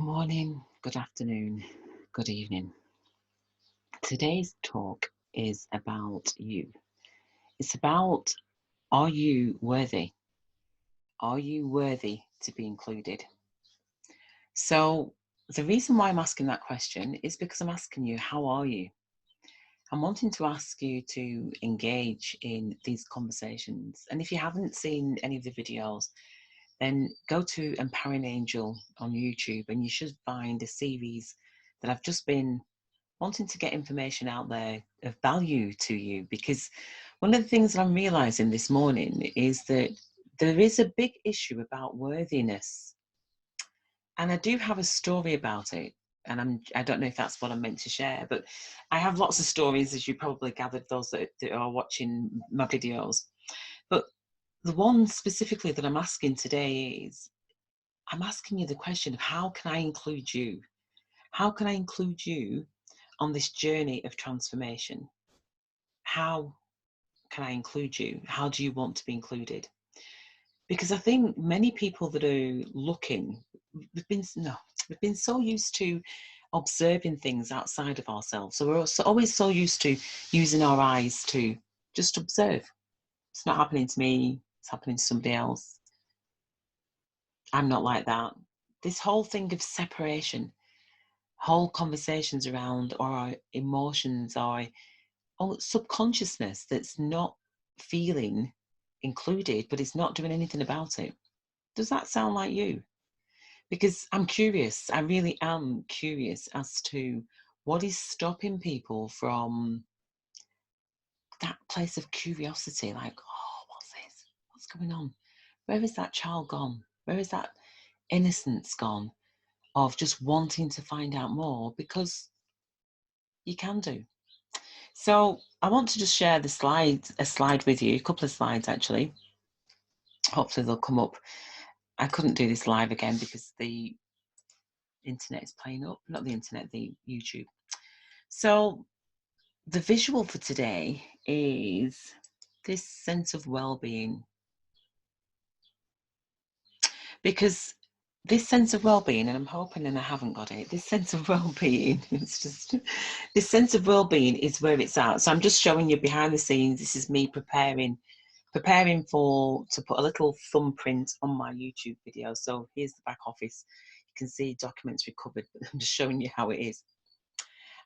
morning, good afternoon, good evening. Today's talk is about you. It's about, are you worthy? Are you worthy to be included? So the reason why I'm asking that question is because I'm asking you, how are you? I'm wanting to ask you to engage in these conversations. And if you haven't seen any of the videos, then go to Empowering Angel on YouTube and you should find a series that I've just been wanting to get information out there of value to you, because one of the things that I'm realizing this morning is that there is a big issue about worthiness, and I do have a story about it. And I don't know if that's what I'm meant to share, but I have lots of stories, as you probably gathered, those that are watching my videos. But the one specifically that I'm asking today is, I'm asking you the question of, how can I include you? How can I include you on this journey of transformation? How can I include you? How do you want to be included? Because I think many people that are looking, we've been so used to observing things outside of ourselves. So we're also always so used to using our eyes to just observe. It's not happening to me, it's happening to somebody else. I'm not like that. This whole thing of separation, whole conversations around our emotions, our subconsciousness that's not feeling included, but it's not doing anything about it. Does that sound like you? Because I'm curious, I really am curious as to what is stopping people from that place of curiosity, like, oh, what's this? What's going on? Where is that child gone? Where is that innocence gone of just wanting to find out more? Because you can do. So I want to just share a slide with you, a couple of slides actually. Hopefully they'll come up. I couldn't do this live again because the internet is playing up, not the internet, the YouTube. So the visual for today is this sense of well-being, because this sense of well-being, and I'm hoping and I haven't got it, this sense of well-being, it's just, this sense of well-being is where it's at. So I'm just showing you behind the scenes. This is me preparing to put a little thumbprint on my YouTube video. So here's the back office. You can see documents recovered, but I'm just showing you how it is.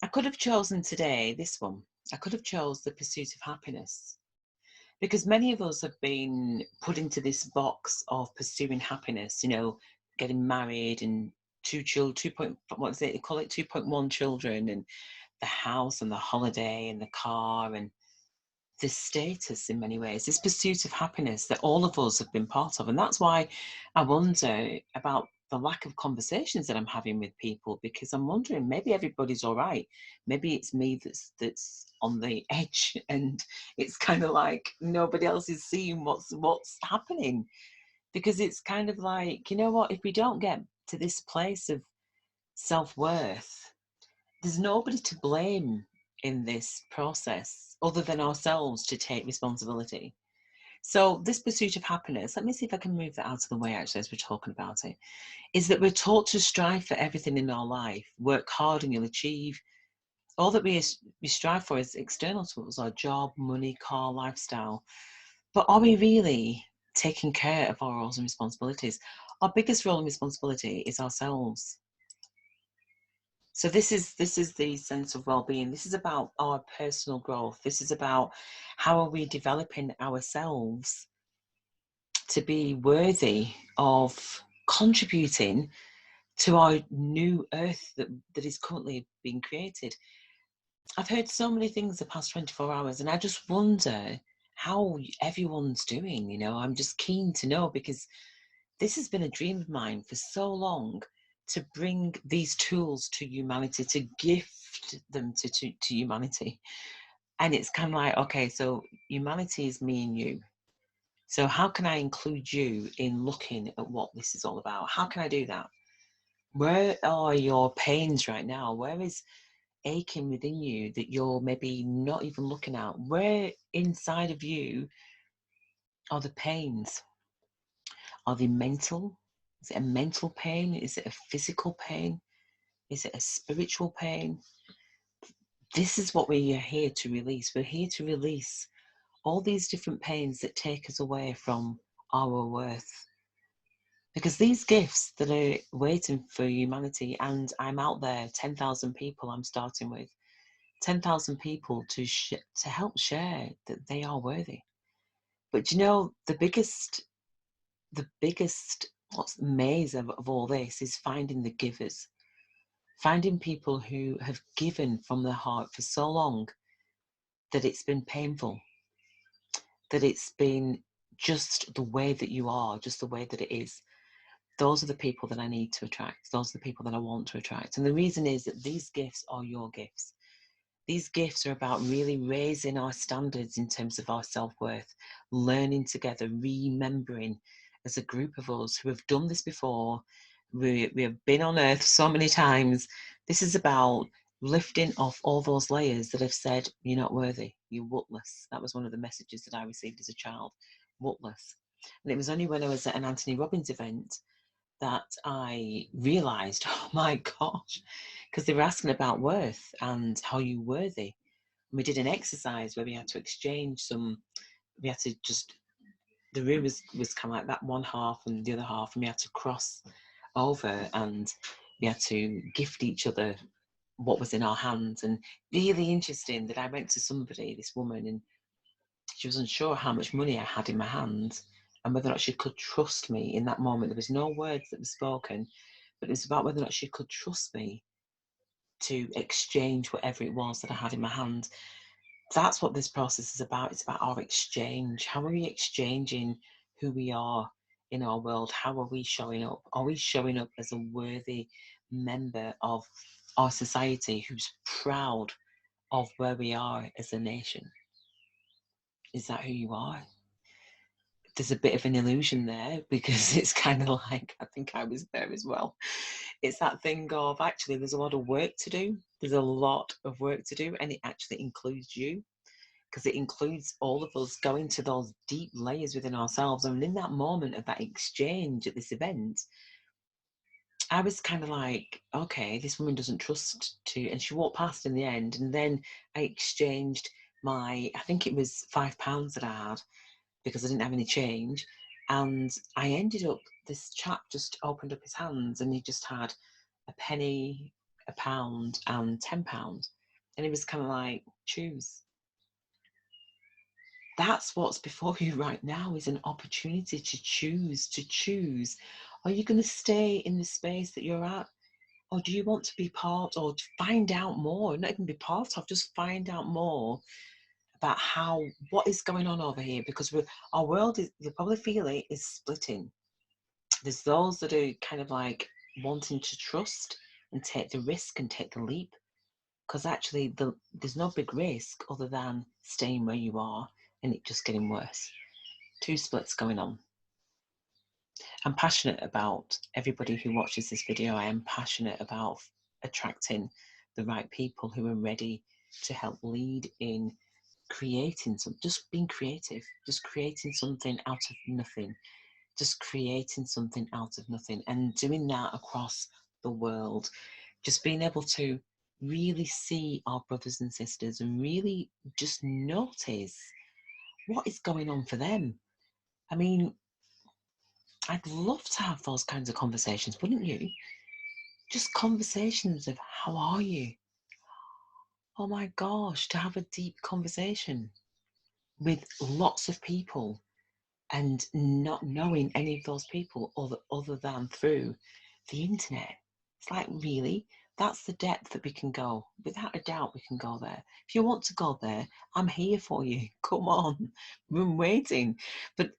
I could have chosen today this one. I could have chose the pursuit of happiness, because many of us have been put into this box of pursuing happiness, you know, getting married and what is it? They call it 2.1 children, and the house and the holiday and the car and this status, in many ways, this pursuit of happiness that all of us have been part of. And that's why I wonder about the lack of conversations that I'm having with people, because I'm wondering, maybe everybody's all right. Maybe it's me that's on the edge, and it's kind of like nobody else is seeing what's happening. Because it's kind of like, you know what, if we don't get to this place of self-worth, there's nobody to blame in this process other than ourselves to take responsibility. So this pursuit of happiness, let me see if I can move that out of the way actually as we're talking about it, is that we're taught to strive for everything in our life. Work hard and you'll achieve. All that we strive for is external to us, our job, money, car, lifestyle. But are we really taking care of our roles and responsibilities? Our biggest role and responsibility is ourselves. So this is the sense of well-being. This is about our personal growth. This is about how are we developing ourselves to be worthy of contributing to our new earth that is currently being created. I've heard so many things the past 24 hours, and I just wonder how everyone's doing. You know, I'm just keen to know, because this has been a dream of mine for so long, to bring these tools to humanity, to gift them to humanity. And it's kind of like, okay, so humanity is me and you. So how can I include you in looking at what this is all about? How can I do that? Where are your pains right now? Where is aching within you that you're maybe not even looking at? Where inside of you are the pains? Are they mental? Is it a mental pain? Is it a physical pain? Is it a spiritual pain? This is what we are here to release. We're here to release all these different pains that take us away from our worth. Because these gifts that are waiting for humanity, and I'm out there, 10,000 people I'm starting with, 10,000 people to help share that they are worthy. But you know, the biggest what's maze of all this is finding the givers, finding people who have given from their heart for so long that it's been painful, that it's been just the way that you are, just the way that it is. Those are the people that I need to attract. Those are the people that I want to attract. And the reason is that these gifts are your gifts. These gifts are about really raising our standards in terms of our self-worth, learning together, remembering as a group of us who have done this before. We have been on earth so many times. This is about lifting off all those layers that have said, you're not worthy, you're worthless. That was one of the messages that I received as a child, worthless. And it was only when I was at an Anthony Robbins event that I realised, oh my gosh, because they were asking about worth and how you worthy. And we did an exercise where we had to exchange we had to just, the room was kind of like that one half and the other half, and we had to cross over and we had to gift each other what was in our hands. And really interesting that I went to somebody, this woman, and she was unsure how much money I had in my hand and whether or not she could trust me in that moment. There was no words that were spoken, but it was about whether or not she could trust me to exchange whatever it was that I had in my hand. That's what this process is about. It's about our exchange. How are we exchanging who we are in our world? How are we showing up? Are we showing up as a worthy member of our society who's proud of where we are as a nation? Is that who you are? There's a bit of an illusion there because it's kind of like, I think I was there as well. It's that thing of actually there's a lot of work to do. There's a lot of work to do, and it actually includes you, because it includes all of us going to those deep layers within ourselves. And in that moment of that exchange at this event, I was kind of like, okay, this woman doesn't trust to, and she walked past in the end. And then I exchanged I think it was £5 that I had, because I didn't have any change. And I ended up, this chap just opened up his hands and he just had a penny, a pound, and £10. And he was kind of like, choose. That's what's before you right now, is an opportunity to choose. Are you going to stay in the space that you're at? Or do you want to be part, or to find out more, not even be part of, just find out more about what is going on over here? Because our world is, you'll probably feel it, is splitting. There's those that are kind of like wanting to trust and take the risk and take the leap, because actually there's no big risk other than staying where you are and it just getting worse. Two splits going on. I'm passionate about everybody who watches this video. I am passionate about attracting the right people who are ready to help lead in creating just being creative, just creating something out of nothing, just creating something out of nothing, and doing that across the world. Just being able to really see our brothers and sisters and really just notice what is going on for them. I mean, I'd love to have those kinds of conversations, wouldn't you? Just conversations of, how are you? Oh my gosh, to have a deep conversation with lots of people and not knowing any of those people other than through the internet. It's like, really? That's the depth that we can go. Without a doubt, we can go there. If you want to go there, I'm here for you. Come on, I'm waiting. But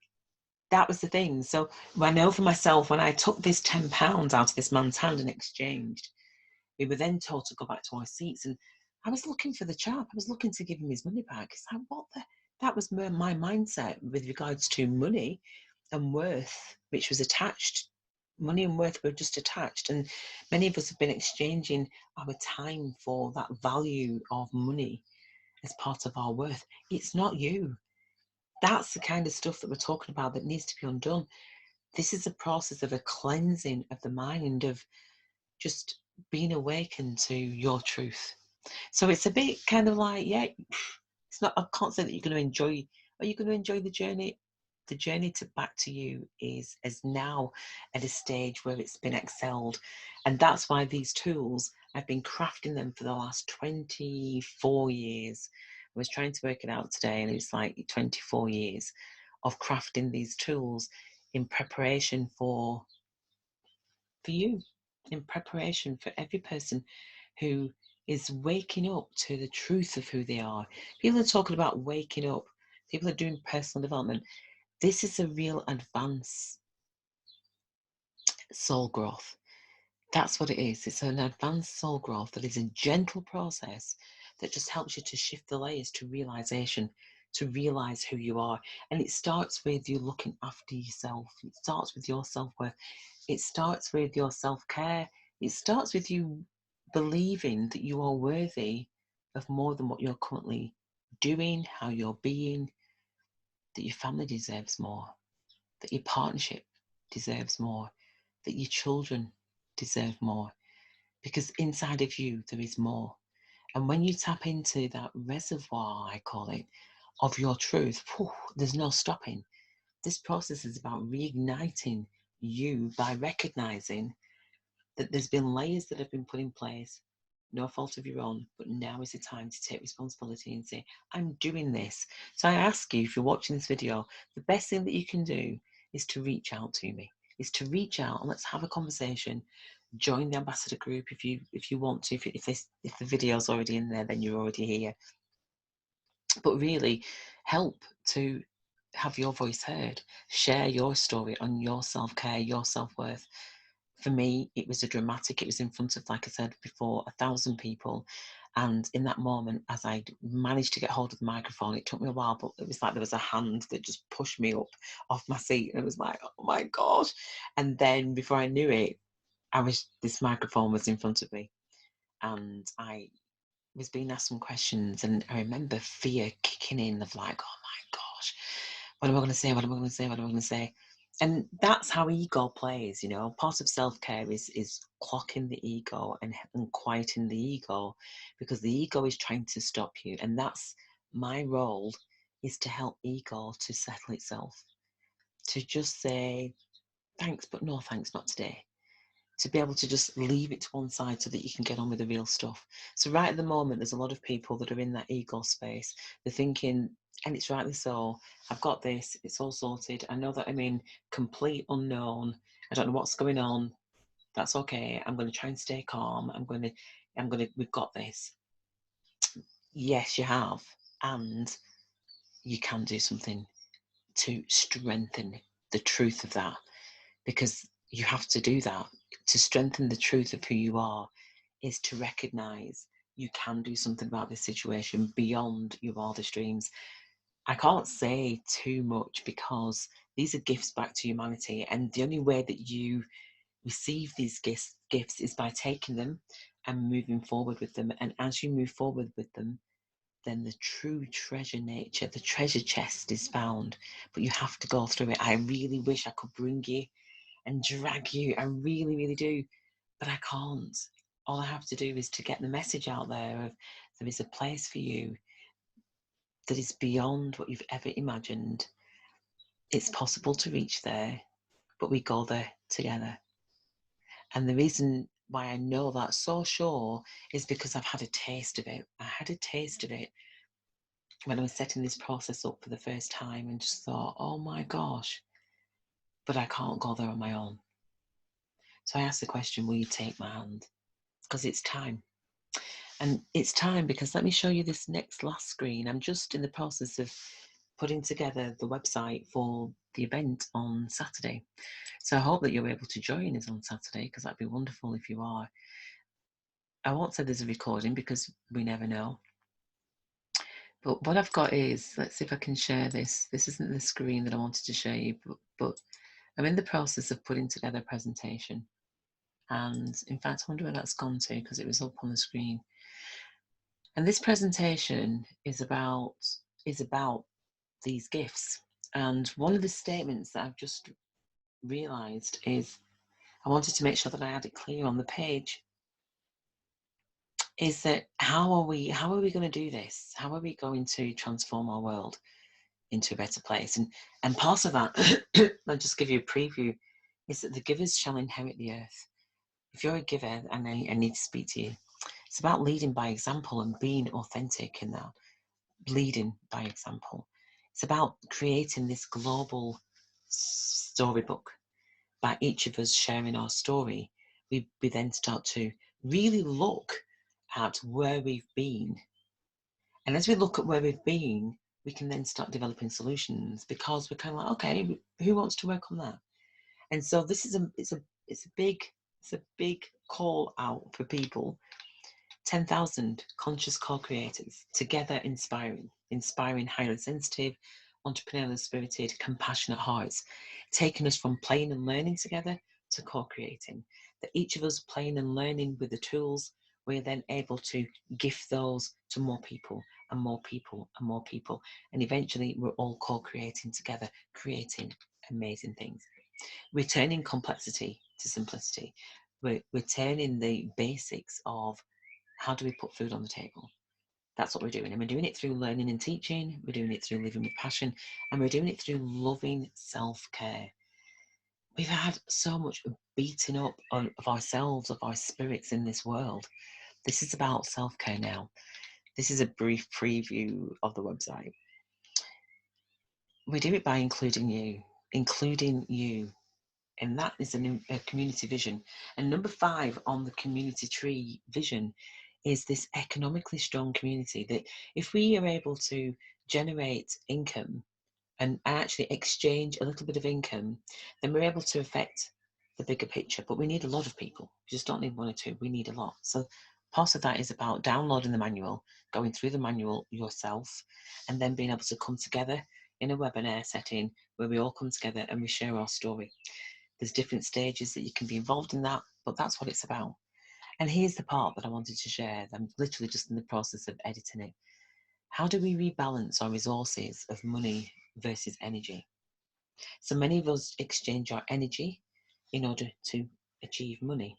that was the thing. So I know for myself, when I took this £10 out of this man's hand and exchanged, we were then told to go back to our seats. And I was looking for the chap. I was looking to give him his money back. It's like, what the? That was my mindset with regards to money and worth, which was attached. Money and worth were just attached. And many of us have been exchanging our time for that value of money as part of our worth. It's not you. That's the kind of stuff that we're talking about that needs to be undone. This is a process of a cleansing of the mind, of just being awakened to your truth. So it's a bit kind of like, yeah, it's not, I can't say that you're going to enjoy, are you going to enjoy the journey? The journey to back to you is now at a stage where it's been excelled. And that's why these tools, I've been crafting them for the last 24 years. I was trying to work it out today, and it's like 24 years of crafting these tools in preparation for you, in preparation for every person who is waking up to the truth of who they are. People are talking about waking up, people are doing personal development. This is a real advanced soul growth. That's what it is. It's an advanced soul growth that is a gentle process that just helps you to shift the layers to realization, to realize who you are. And it starts with you looking after yourself. It starts with your self-worth. It starts with your self-care. It starts with you believing that you are worthy of more than what you're currently doing, how you're being, that your family deserves more, that your partnership deserves more, that your children deserve more, because inside of you there is more. And when you tap into that reservoir, I call it, of your truth, whew, there's no stopping. This process is about reigniting you by recognizing that there's been layers that have been put in place, no fault of your own, but now is the time to take responsibility and say, I'm doing this. So I ask you, if you're watching this video, the best thing that you can do is to reach out to me, is to reach out and let's have a conversation. Join the ambassador group if you want to. If the video's already in there, then you're already here. But really help to have your voice heard. Share your story on your self-care, your self-worth. For me, it was it was in front of, like I said before, 1,000 people. And in that moment, as I managed to get hold of the microphone, it took me a while, but it was like there was a hand that just pushed me up off my seat. And it was like, oh my gosh. And then before I knew it, this microphone was in front of me. And I was being asked some questions, and I remember fear kicking in of like, oh my gosh, what am I going to say? What am I going to say? What am I going to say? And that's how ego plays, you know. Part of self-care is clocking the ego and quieting the ego, because the ego is trying to stop you. And that's my role, is to help ego to settle itself, to just say, thanks, but no thanks, not today. To be able to just leave it to one side so that you can get on with the real stuff. So right at the moment, there's a lot of people that are in that ego space. They're thinking, and it's rightly so, I've got this, it's all sorted. I know that I'm in complete unknown. I don't know what's going on. That's okay. I'm going to try and stay calm. We've got this. Yes, you have. And you can do something to strengthen the truth of that, because you have to do that. To strengthen the truth of who you are is to recognize you can do something about this situation beyond your wildest dreams. I can't say too much because these are gifts back to humanity, and the only way that you receive these gifts is by taking them and moving forward with them. And as you move forward with them, then the true treasure nature, the treasure chest is found. But you have to go through it. I really wish I could bring you and drag you. I really, really do. But I can't. All I have to do is to get the message out there of there is a place for you that is beyond what you've ever imagined. It's possible to reach there, but we go there together. And the reason why I know that so sure is because I've had a taste of it. I had a taste of it when I was setting this process up for the first time, and just thought, oh my gosh, but I can't go there on my own. So I asked the question, will you take my hand? Because it's time. And it's time, because let me show you this last screen. I'm just in the process of putting together the website for the event on Saturday. So I hope that you're able to join us on Saturday, because that'd be wonderful if you are. I won't say there's a recording because we never know. But what I've got is, let's see if I can share this. This isn't the screen that I wanted to show you, but I'm in the process of putting together a presentation. And in fact, I wonder where that's gone to, because it was up on the screen. And this presentation is about these gifts. And one of the statements that I've just realised is I wanted to make sure that I had it clear on the page, is that how are we going to do this? How are we going to transform our world into a better place? And part of that, I'll just give you a preview, is that the givers shall inherit the earth. If you're a giver, and I need to speak to you, it's about leading by example and being authentic in that. Leading by example. It's about creating this global storybook. By each of us sharing our story, we then start to really look at where we've been. And as we look at where we've been, we can then start developing solutions, because we're kind of like, okay, who wants to work on that? And so this is a big call out for people. 10,000 conscious co-creators together, inspiring highly sensitive, entrepreneurial spirited, compassionate hearts, taking us from playing and learning together to co-creating. That each of us playing and learning with the tools, we're then able to gift those to more people and more people and more people. And eventually we're all co-creating together, creating amazing things. We're turning complexity to simplicity. We're turning the basics of how do we put food on the table? That's what we're doing. And we're doing it through learning and teaching. We're doing it through living with passion. And we're doing it through loving self-care. We've had so much beating up of ourselves, of our spirits in this world. This is about self-care now. This is a brief preview of the website. We do it by including you. And that is a community vision. And number 5 on the community tree vision is this economically strong community, that if we are able to generate income and actually exchange a little bit of income, then we're able to affect the bigger picture. But we need a lot of people. We just don't need 1 or 2, we need a lot. So part of that is about downloading the manual, going through the manual yourself, and then being able to come together in a webinar setting where we all come together and we share our story. There's different stages that you can be involved in that, but that's what it's about. And here's the part that I wanted to share. I'm literally just in the process of editing it. How do we rebalance our resources of money versus energy? So many of us exchange our energy in order to achieve money.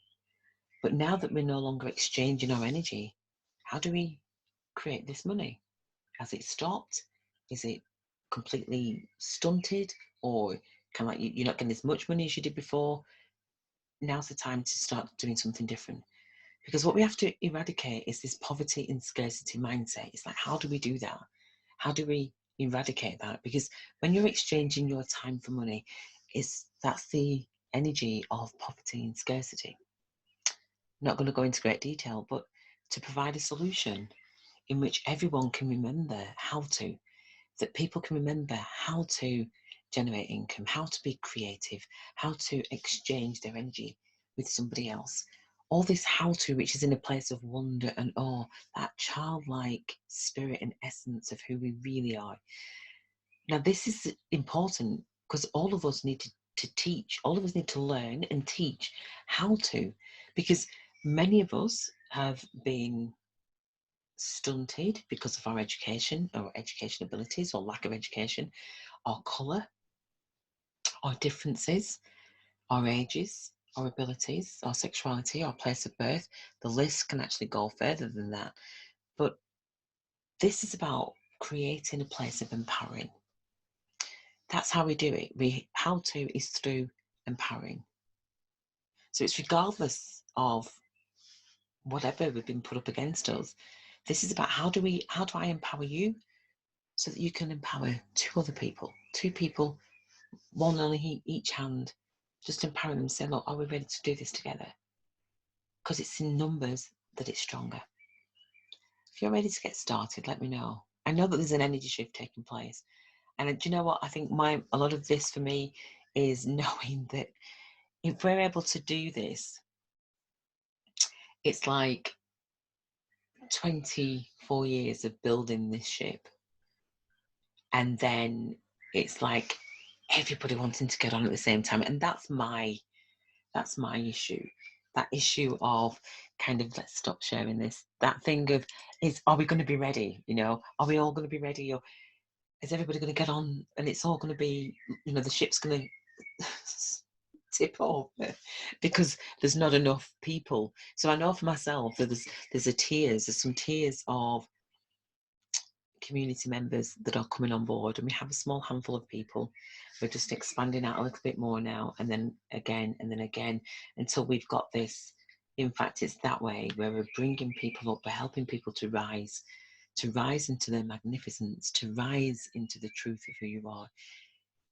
But now that we're no longer exchanging our energy, how do we create this money? Has it stopped? Is it completely stunted? Or kind of like you're not getting as much money as you did before? Now's the time to start doing something different. Because what we have to eradicate is this poverty and scarcity mindset. It's like, how do we do that? How do we eradicate that? Because when you're exchanging your time for money, that's the energy of poverty and scarcity. I'm not going to go into great detail, but to provide a solution in which everyone can remember that people can remember how to generate income, how to be creative, how to exchange their energy with somebody else. All this how to, which is in a place of wonder and awe, that childlike spirit and essence of who we really are. Now, this is important because all of us need to teach, all of us need to learn and teach how to, because many of us have been stunted because of our education or education abilities or lack of education, our colour, our differences, our ages, our abilities, our sexuality, our place of birth. The list can actually go further than that. But this is about creating a place of empowering. That's how we do it. How to is through empowering. So it's regardless of whatever we've been put up against us. This is about how do I empower you so that you can empower 2 other people, 2 people, one on each hand, just empowering them, saying, look, are we ready to do this together? Because it's in numbers that it's stronger. If you're ready to get started, let me know. I know that there's an energy shift taking place. And do you know what? I think a lot of this for me is knowing that if we're able to do this, it's like 24 years of building this ship. And then it's like everybody wanting to get on at the same time. And that's my issue. That issue of kind of, let's stop sharing this. That thing of, are we going to be ready? Are we all going to be ready? Or is everybody going to get on and it's all going to be, the ship's going to tip over because there's not enough people. So I know for myself that there's some tiers of community members that are coming on board, and we have a small handful of people. We're just expanding out a little bit more now, and then again, and then again, until we've got this. In fact, it's that way where we're bringing people up, we're helping people to rise into their magnificence, to rise into the truth of who you are.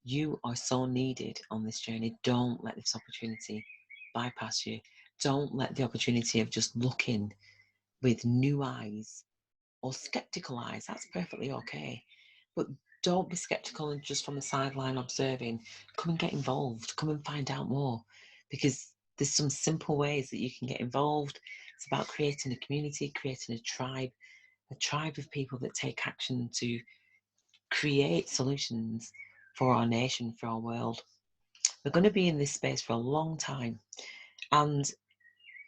You are so needed on this journey. Don't let this opportunity bypass you. Don't let the opportunity of just looking with new eyes or skeptical eyes, that's perfectly okay. But don't be skeptical and just from the sideline observing. Come and get involved. Come and find out more, because there's some simple ways that you can get involved. It's about creating a community, creating a tribe of people that take action to create solutions for our nation, for our world. We're going to be in this space for a long time, and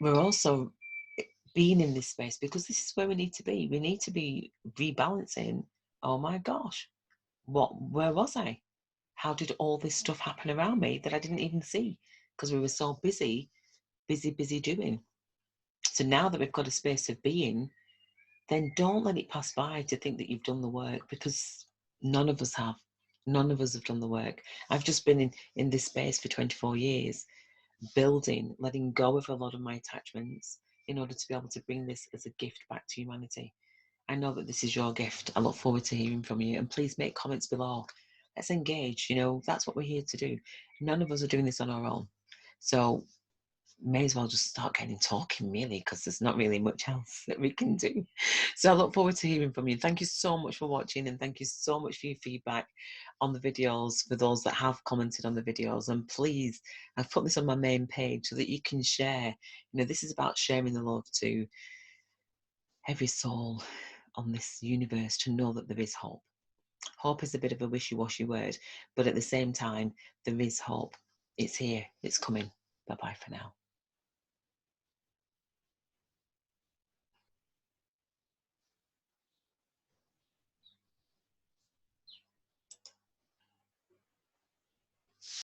we're also being in this space because this is where we need to be. We need to be rebalancing. Oh my gosh, where was I? How did all this stuff happen around me that I didn't even see? Because we were so busy doing. So now that we've got a space of being, then don't let it pass by to think that you've done the work, because none of us have. None of us have done the work. I've just been in this space for 24 years, building, letting go of a lot of my attachments in order to be able to bring this as a gift back to humanity. I know that this is your gift. I look forward to hearing from you, and please make comments below. Let's engage. That's what we're here to do. None of us are doing this on our own. So may as well just start getting talking, really, because there's not really much else that we can do. So I look forward to hearing from you. Thank you so much for watching, and thank you so much for your feedback on the videos, for those that have commented on the videos. And please, I've put this on my main page so that you can share. This is about sharing the love to every soul on this universe, to know that there is hope. Hope is a bit of a wishy-washy word, but at the same time, there is hope. It's here. It's coming. Bye-bye for now.